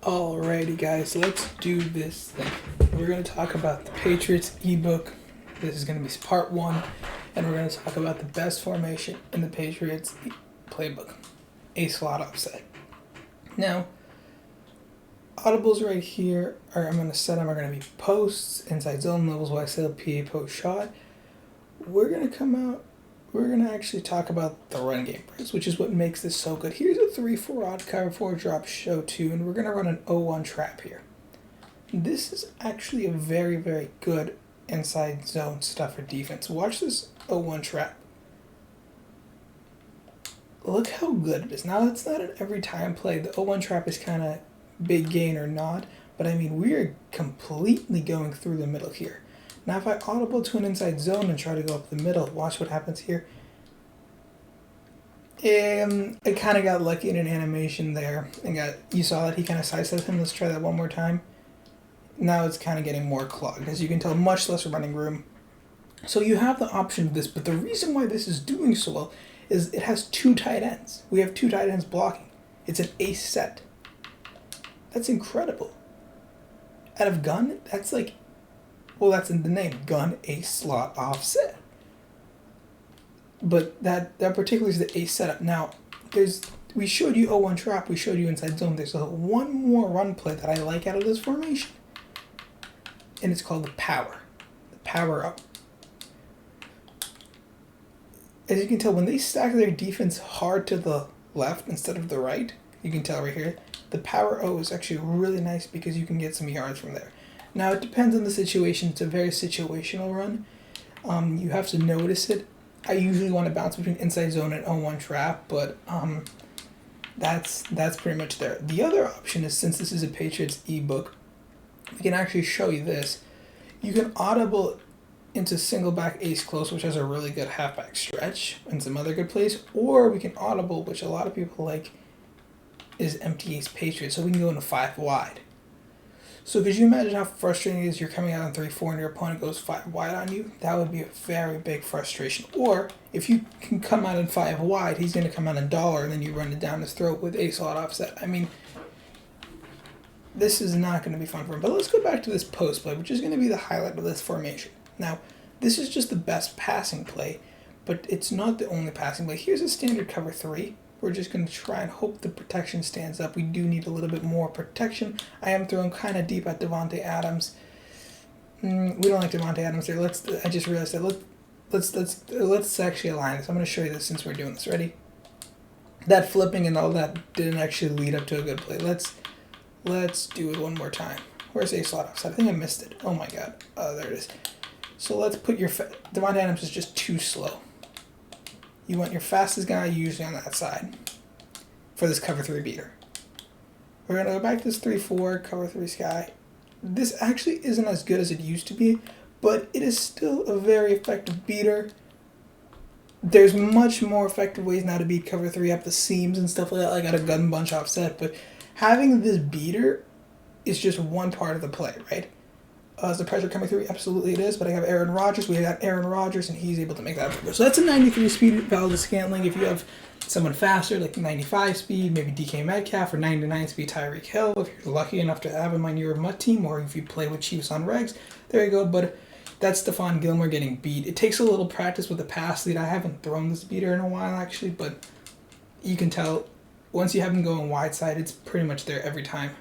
Alrighty guys, let's do this thing. We're going to talk about the Patriots ebook. This is going to be part 1, and we're going to talk about the best formation in the Patriots playbook. Ace slot offset. Now, audibles right here I'm going to set them are going to be posts, inside zone, levels, YSL, PA, post shot. We're going to actually talk about the run game first, which is what makes this so good. Here's a 3-4 odd cover 4 drop show 2, and we're going to run an 0-1 trap here. This is actually a very, very good inside zone stuff for defense. Watch this 0-1 trap. Look how good it is. Now, it's not an every time play. The 0-1 trap is kind of big gain or not, but I mean, we are completely going through the middle here. Now if I audible to an inside zone and try to go up the middle, watch what happens here. I kind of got lucky in an animation there. You saw that he kind of sidestepped him. Let's try that one more time. Now it's kind of getting more clogged. As you can tell, much less running room. So you have the option of this, but the reason why this is doing so well is it has 2 tight ends. We have 2 tight ends blocking. It's an ace set. That's incredible. Out of gun, that's like... Well, that's in the name, gun, ace, slot, offset. But that particularly is the ace setup. Now, we showed you 0-1 trap, we showed you inside zone. There's one more run play that I like out of this formation. And it's called the power. The power up. As you can tell, when they stack their defense hard to the left instead of the right, you can tell right here, the power O is actually really nice because you can get some yards from there. Now, it depends on the situation. It's a very situational run. You have to notice it. I usually want to bounce between inside zone and 0-1 trap, but that's pretty much there. The other option is, since this is a Patriots ebook, we can actually show you this. You can audible into single back ace close, which has a really good halfback stretch and some other good plays, or we can audible, which a lot of people like, is empty ace Patriots, so we can go into 5 wide. So could you imagine how frustrating it is you're coming out on 3-4 and your opponent goes 5 wide on you? That would be a very big frustration. Or if you can come out in 5 wide, he's going to come out in dollar and then you run it down his throat with ace slot offset. I mean, this is not going to be fun for him. But let's go back to this post play, which is going to be the highlight of this formation. Now, this is just the best passing play, but it's not the only passing play. Here's a standard cover 3. We're just going to try and hope the protection stands up. We do need a little bit more protection. I am throwing kind of deep at Devontae Adams. We don't like Devontae Adams here. I just realized that. Let's actually align this. I'm going to show you this since we're doing this. Ready? That flipping and all that didn't actually lead up to a good play. Let's do it one more time. Where's ace slot offside? I think I missed it. Oh my god. Oh, there it is. So let's put your... Devontae Adams is just too slow. You want your fastest guy usually on that side for this cover 3 beater. We're going to go back to this 3-4 cover 3 sky. This actually isn't as good as it used to be, but it is still a very effective beater. There's much more effective ways now to beat cover 3 up the seams and stuff like that, like at a gun bunch offset, but having this beater is just one part of the play, right? Is the pressure coming through? Absolutely it is, but I have Aaron Rodgers. We got Aaron Rodgers, and he's able to make that happen. So that's a 93 speed Valdez Scantling. If you have someone faster, like 95 speed, maybe DK Metcalf, or 99 speed Tyreek Hill, if you're lucky enough to have him on your MUT team, or if you play with Chiefs on regs, there you go. But that's Stephon Gilmore getting beat. It takes a little practice with the pass lead. I haven't thrown this beater in a while, actually, but you can tell once you have him going wide side, it's pretty much there every time.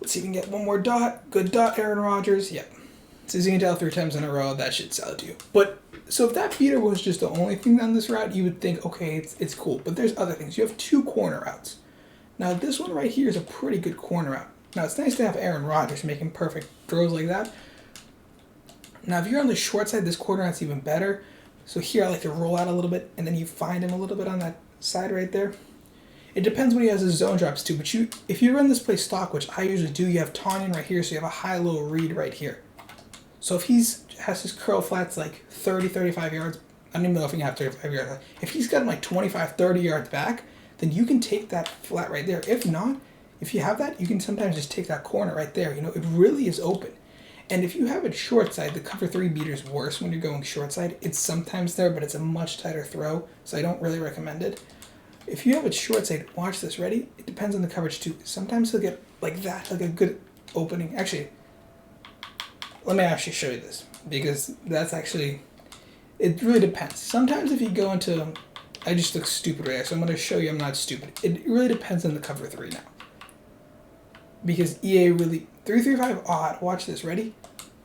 Let's see if we can get one more dot. Good dot, Aaron Rodgers. Yep. So as you can tell 3 times in a row, that should sell to you. But, so if that beater was just the only thing on this route, you would think, okay, it's cool. But there's other things. You have 2 corner routes. Now, this one right here is a pretty good corner route. Now, it's nice to have Aaron Rodgers making perfect throws like that. Now, if you're on the short side, this corner route's even better. So here, I like to roll out a little bit, and then you find him a little bit on that side right there. It depends when he has his zone drops too, but if you run this play stock, which I usually do, you have Tanyan right here, so you have a high-low read right here. So if has his curl flats like 30, 35 yards, I don't even know if he can have 35 yards. If he's got like 25, 30 yards back, then you can take that flat right there. If not, if you have that, you can sometimes just take that corner right there. You know, it really is open. And if you have it short side, the cover 3 beater is worse when you're going short side. It's sometimes there, but it's a much tighter throw, so I don't really recommend it. If you have a short side, watch this, ready? It depends on the coverage too. Sometimes he'll get like that, like a good opening. Actually, let me actually show you this, because that's actually, it really depends. Sometimes if you go into, I just look stupid right now, so I'm going to show you I'm not stupid. It really depends on the cover 3 now. Because EA really, 335 odd, watch this, ready?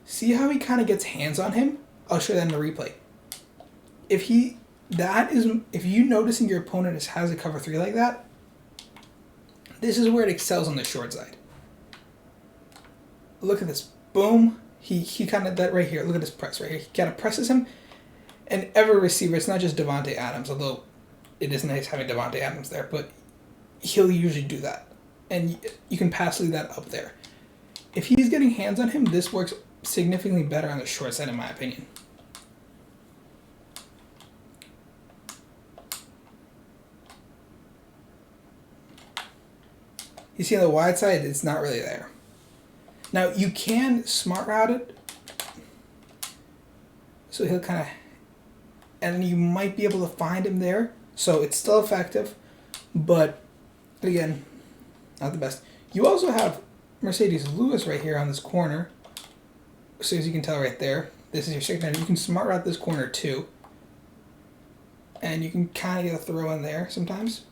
See how he kind of gets hands on him? I'll show you that in the replay. If you noticing your opponent has a cover 3 like that, this is where it excels on the short side. Look at this, boom. He kind of, that right here, look at this press right here. He kind of presses him, and every receiver, it's not just Davante Adams, although it is nice having Davante Adams there, but he'll usually do that. And you can pass lead that up there. If he's getting hands on him, this works significantly better on the short side, in my opinion. You see on the wide side, it's not really there. Now, you can smart route it. So he'll kind of, and you might be able to find him there. So it's still effective, but again, not the best. You also have Mercedes Lewis right here on this corner. So as you can tell right there, this is your secondary. You can smart route this corner too. And you can kind of get a throw in there sometimes.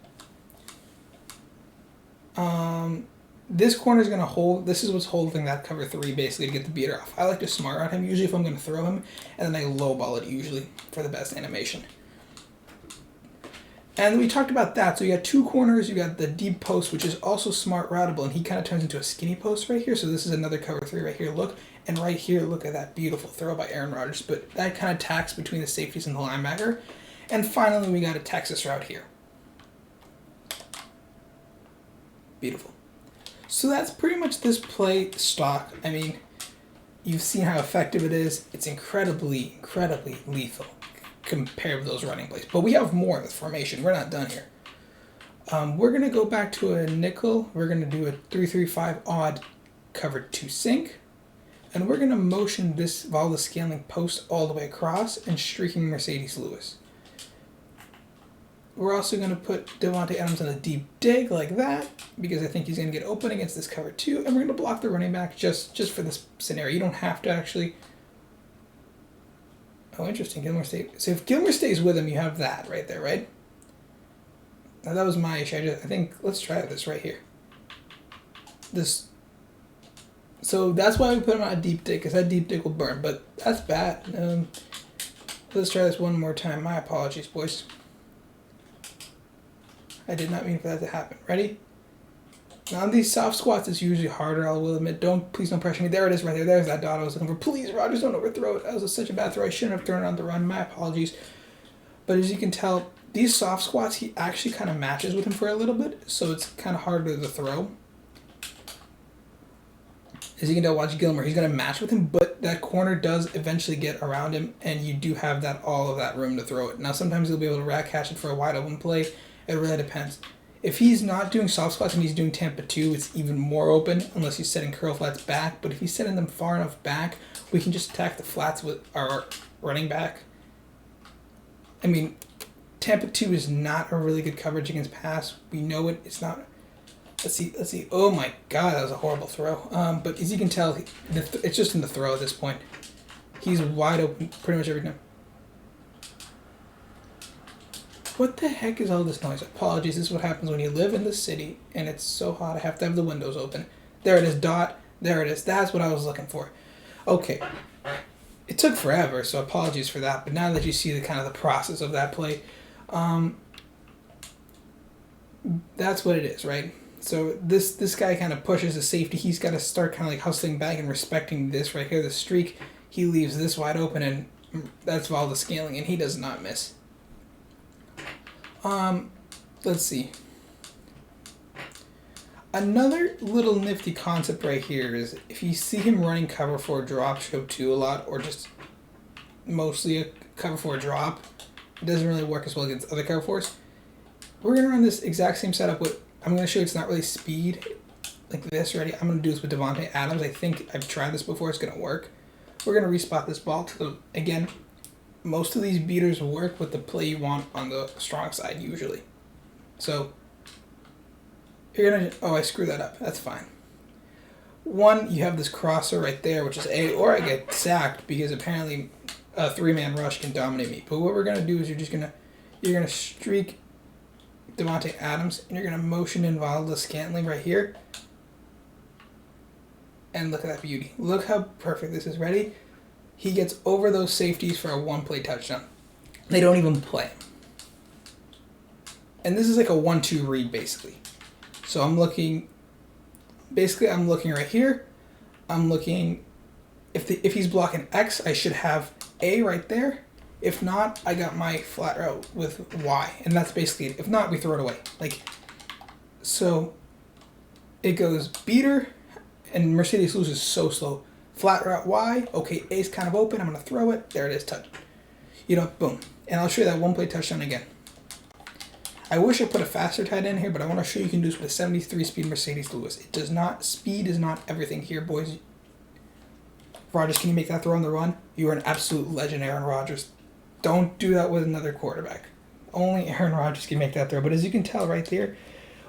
This corner is going to hold, this is what's holding that cover 3 basically to get the beater off. I like to smart route him usually if I'm going to throw him, and then I lowball it usually for the best animation. And we talked about that. So you got 2 corners, you got the deep post, which is also smart routable, and he kind of turns into a skinny post right here. So this is another cover 3 right here, look. And right here, look at that beautiful throw by Aaron Rodgers. But that kind of tacks between the safeties and the linebacker. And finally, we got a Texas route here. Beautiful. So that's pretty much this play stock. I mean, you've seen how effective it is. It's incredibly, incredibly lethal compared with those running plays. But we have more in this formation. We're not done here. We're going to go back to a nickel. We're going to do a 3-3-5 odd covered 2 sink. And we're going to motion this Valda scaling post all the way across and streaking Mercedes Lewis. We're also going to put Davante Adams on a deep dig like that, because I think he's going to get open against this cover 2, and we're going to block the running back just for this scenario. You don't have to actually... Oh, interesting. Gilmore stays. So if Gilmore stays with him, you have that right there, right? Now, that was my issue. I think, let's try this right here. So that's why we put him on a deep dig, because that deep dig will burn, but that's bad. Let's try this one more time. My apologies, boys. I did not mean for that to happen. Ready? Now on these soft squats, it's usually harder, I will admit. Please don't pressure me. There it is right there. There's that dot I was looking for. Please, Rodgers, don't overthrow it. That was such a bad throw. I shouldn't have thrown it on the run. My apologies. But as you can tell, these soft squats, he actually kind of matches with him for a little bit, so it's kind of harder to throw. As you can tell, watch Gilmore. He's going to match with him, but that corner does eventually get around him, and you do have all of that room to throw it. Now, sometimes he'll be able to rack catch it for a wide open play. It really depends. If he's not doing soft squats and he's doing Tampa 2, it's even more open unless he's setting curl flats back. But if he's setting them far enough back, we can just attack the flats with our running back. I mean, Tampa 2 is not a really good coverage against pass. We know it. It's not. Let's see. Oh my God, that was a horrible throw. But as you can tell, it's just in the throw at this point. He's wide open pretty much every time. What the heck is all this noise? Apologies, this is what happens when you live in the city and it's so hot I have to have the windows open. There it is, dot. There it is. That's what I was looking for. Okay. It took forever, so apologies for that. But now that you see the kind of the process of that play, that's what it is, right? So this guy kind of pushes the safety. He's got to start kind of like hustling back and respecting this right here, the streak. He leaves this wide open, and that's Valda scaling, and he does not miss. Let's see. Another little nifty concept right here is if you see him running cover 4 drop scope 2 a lot, or just mostly a cover 4 drop, it doesn't really work as well against other cover 4s. We're going to run this exact same setup with, I'm going to show you it's not really speed like this. Ready? I'm going to do this with Davante Adams. I think I've tried this before. It's going to work. We're going to respot this ball to the, again, most of these beaters work with the play you want on the strong side usually. So you're gonna, oh, I screwed that up. That's fine. One, you have this crosser right there, which is A, or I get sacked because apparently a 3-man rush can dominate me. But what we're gonna do is you're gonna streak Davante Adams, and you're gonna motion in Valdes-Scantling right here. And look at that beauty. Look how perfect this is. Ready? He gets over those safeties for a 1-play touchdown. They don't even play him. And this is like a 1-2 read, basically. So I'm looking right here. I'm looking, if he's blocking X, I should have A right there. If not, I got my flat route with Y. And that's basically it. If not, we throw it away. Like, so it goes beater, and Mercedes Lewis is so slow. Flat route Y, okay, A's kind of open, I'm going to throw it. There it is, touch. You know, boom. And I'll show you that 1-play touchdown again. I wish I put a faster tight end here, but I want to show you can do this with a 73 speed Mercedes Lewis. It does not, speed is not everything here, boys. Rodgers, can you make that throw on the run? You are an absolute legend, Aaron Rodgers. Don't do that with another quarterback. Only Aaron Rodgers can make that throw. But as you can tell right there,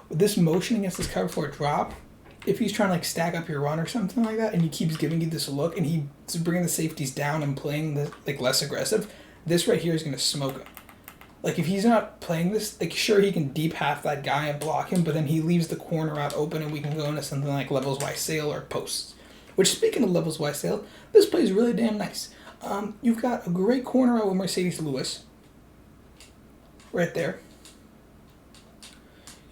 with this motion against this cover for a drop, if he's trying to like stack up your run or something like that, and he keeps giving you this look, and he's bringing the safeties down and playing the like less aggressive, this right here is going to smoke him. Like, if he's not playing this, like, sure, he can deep half that guy and block him, but then he leaves the corner out open and we can go into something like levels Y sail or posts. Which, speaking of levels Y sail, this play is really damn nice. You've got a great corner out with Mercedes Lewis. Right there.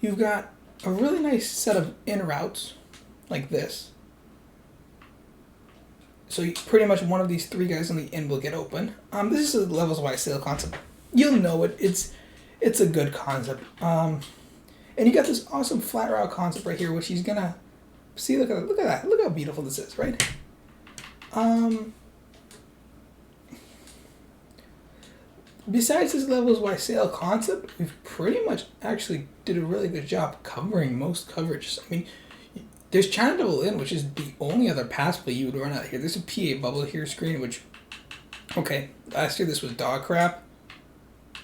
You've got a really nice set of in routes, like this. So pretty much one of these 3 guys on the in will get open. This is a levels Y sail concept. You'll know it. It's a good concept. And you got this awesome flat route concept right here, which he's gonna see. Look at that. Look how beautiful this is, right? Besides this levels Y sail concept, we've pretty much actually did a really good job covering most coverages. I mean, there's China double in, which is the only other pass play you would run out here. There's a PA bubble here screen, which, okay, last year this was dog crap.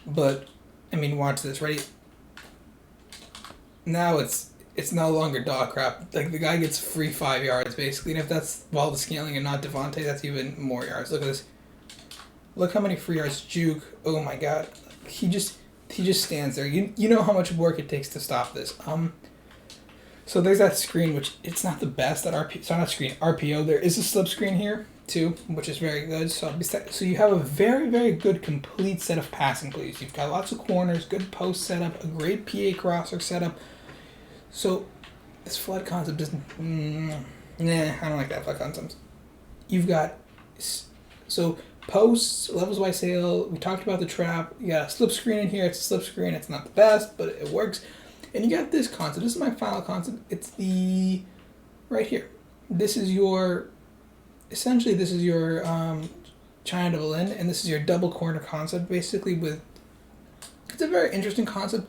But, I mean, watch this, right? Now it's no longer dog crap. Like, the guy gets free 5 yards, basically. And if that's Valdes-Scantling and not Davante, that's even more yards. Look at this. Look how many free yards. Juke. Oh, my God. He just stands there. You know how much work it takes to stop this. So there's that screen, which it's not the best at RPO. Sorry, not screen. RPO. There is a slip screen here, too, which is very good. So you have a very, very good complete set of passing plays. You've got lots of corners, good post setup, a great PA crosser setup. So this flood concept doesn't... I don't like that flood concept. You've got... So posts, levels Y sail, we talked about the trap. You got a slip screen in here. It's a slip screen. It's not the best, but it works. And you got this concept. This is my final concept. It's the... right here. This is your... Essentially, this is your China double in, and this is your double corner concept, basically. It's a very interesting concept.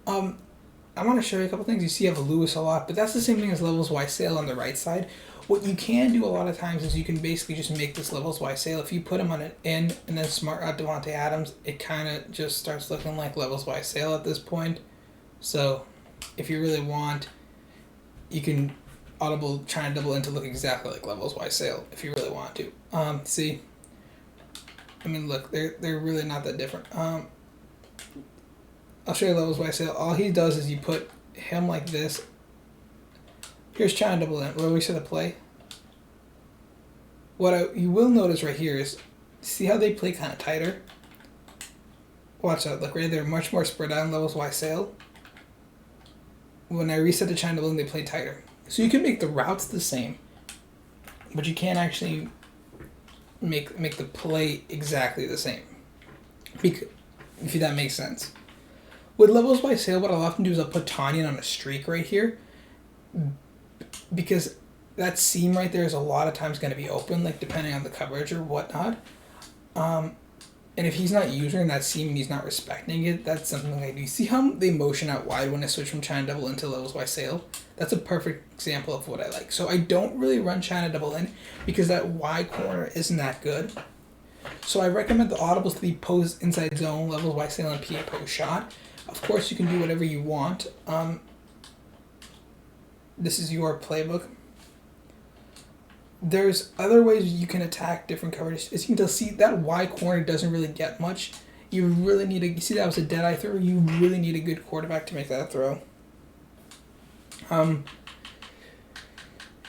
I want to show you a couple things. You see I have a Lewis a lot, but that's the same thing as levels Y sail on the right side. What you can do a lot of times is you can basically just make this levels Y sail. If you put him on an in and then smart out Davante Adams, it kind of just starts looking like levels Y sail at this point. So if you really want, you can audible China double in to look exactly like levels Y sail if you really want to. See, I mean, look, they're really not that different. I'll show you levels Y sail. All he does is you put him like this. Here's China double in. Where we set a play. You will notice right here is, see how they play kind of tighter? Watch that. Look right there, much more spread out in levels Y sail. When I reset the China double in, they play tighter. So you can make the routes the same, but you can't actually make the play exactly the same. If that makes sense. With levels Y sail, what I'll often do is I'll put Tanyan on a streak right here, because that seam right there is a lot of times going to be open, like depending on the coverage or whatnot. And if he's not using that seam and he's not respecting it, that's something I do. See how they motion out wide when I switch from China double into levels Y sail? That's a perfect example of what I like. So I don't really run China double in because that Y corner isn't that good. So I recommend the audibles to be post inside zone, levels Y sail, and PA post shot. Of course, you can do whatever you want. This is your playbook. There's other ways you can attack different coverages. As you can tell, see that Y corner doesn't really get much. You really need you see that was a dead eye throw? You really need a good quarterback to make that throw.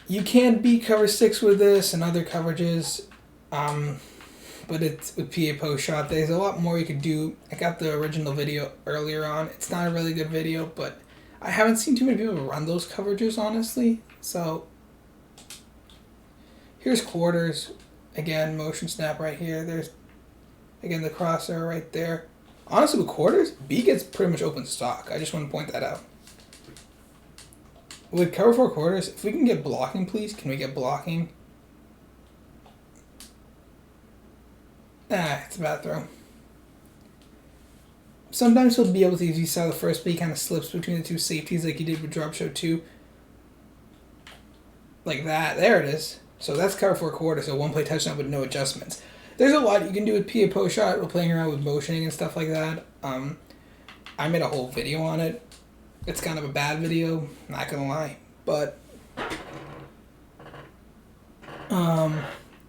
You can beat cover 6 with this and other coverages, but it's with PA post shot. There's a lot more you could do. I got the original video earlier on. It's not a really good video, but I haven't seen too many people run those coverages, honestly. So here's quarters. Again, motion snap right here. There's, again, the crosshair right there. Honestly, with quarters, B gets pretty much open stock. I just want to point that out. With cover 4 quarters, if we can get blocking, please. Can we get blocking? It's a bad throw. Sometimes he'll be able to, if you saw the first play, he kind of slips between the two safeties like he did with drop show 2. Like that. There it is. So that's cover 4 quarters, so one play touchdown with no adjustments. There's a lot you can do with PA post shot. We're playing around with motioning and stuff like that. I made a whole video on it. It's kind of a bad video, not gonna lie, but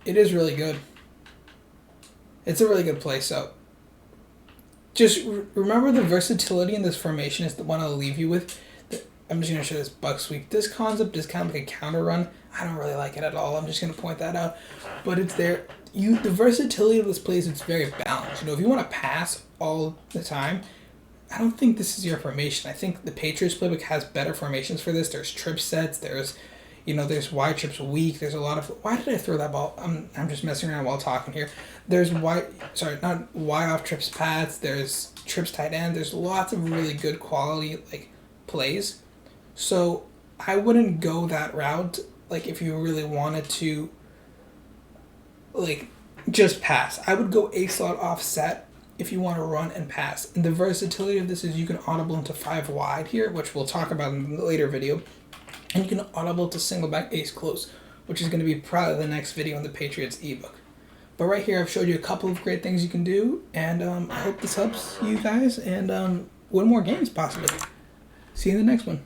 it is really good. It's a really good play. So just remember the versatility in this formation is the one I'll leave you with. I'm just gonna show this buck sweep. This concept is kind of like a counter run. I don't really like it at all. I'm just gonna point that out, but it's there. The versatility of this play is it's very balanced. If you want to pass all the time, I don't think this is your formation. I think the Patriots playbook has better formations for this. There's trip sets. There's Y trips weak. There's a lot of. Why did I throw that ball? I'm just messing around while talking here. There's not Y off trips pads. There's trips tight end. There's lots of really good quality plays. So I wouldn't go that route. If you really wanted to, just pass. I would go A slot offset if you want to run and pass. And the versatility of this is you can audible into 5 wide here, which we'll talk about in the later video. And you can audible to single back ace close, which is going to be probably the next video in the Patriots ebook. But right here, I've showed you a couple of great things you can do, and I hope this helps you guys and win more games possibly. See you in the next one.